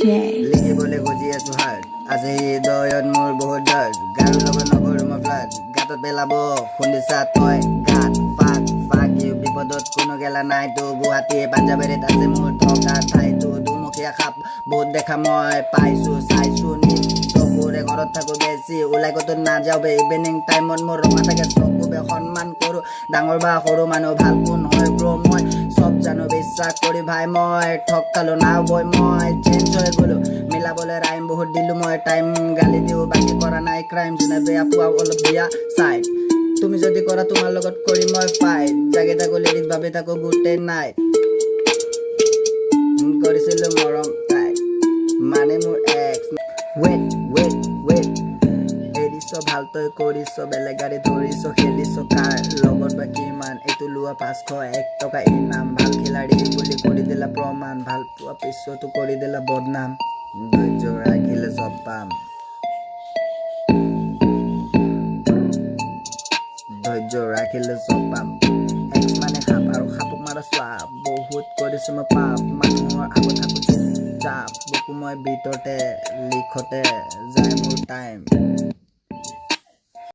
DJ লিখিবলৈ খুজি আছো হাৰ্ট আজি হৃদয়ত মোৰ বহুত দৰ্দ গাৰু লগত নকৰো মই ফ্লাড গাতত পেলাব শুনিছা তই গাত ফাক ইউ বিপদত কোনো গেলা নাই তো গুৱাহাটী পাঞ্জাবেৰিত আছে মোৰ থকা ঠাইতো দুমুখীয়া খাপ বহুত দেখা মই পাইছো চাইছো চকুৰে ঘৰত থাকো বেছি ওলাই ক'তো নাযাওঁ বে ইভিনিং টাইমত মোৰ ৰঙা থাকে চকুবে সন্মান কৰো ডাঙৰ বা সৰু মানুহ ভাল কোন হয় ব্ৰ মই চব জানো বিশ্বাস কৰি ভাই মই ঠগ খালো নাও বই মই চেঞ্জ হৈ গলো মিলাবলৈ ৰাইম বহুত দিলো মই টাইম গালি দিওঁ বাকী কৰা নাই ক্ৰাইম যোনে বেয়া পোৱা অলপ বেয়া চাই তুমি যদি কৰা তোমাৰ লগত কৰি মই ফাইট জাগি থাকো লিৰিক্স ভাবি থাকো গোটেই নাইট কৰিছিলো মৰম তাইক মানে মোৰ এক্স ৱেট এৰিছ ভাল তই কৰিছ বেলেগ গাড়ী ধৰিছ খেলিছ কাৰ লগত বা কিমান এইটো লোৱা 501 টকা ইনাম ভাল খেলাড়ী বুলি কৰি দিলা প্ৰমাণ ভাল পোৱা পিছতো কৰি দিলা বদনাম ধৈৰ্য ৰাখিলে চব পাম ধৈৰ্য ৰাখিলে চব পাম এক্স মানে সাপ আৰু সাপক মাৰা চোৱা বহুত কৰিছো মই পাপ মানুহৰ আগত থাকো চুপচাপ বুকু মই ভিতৰতে লিখতে যায় মোৰ টাইম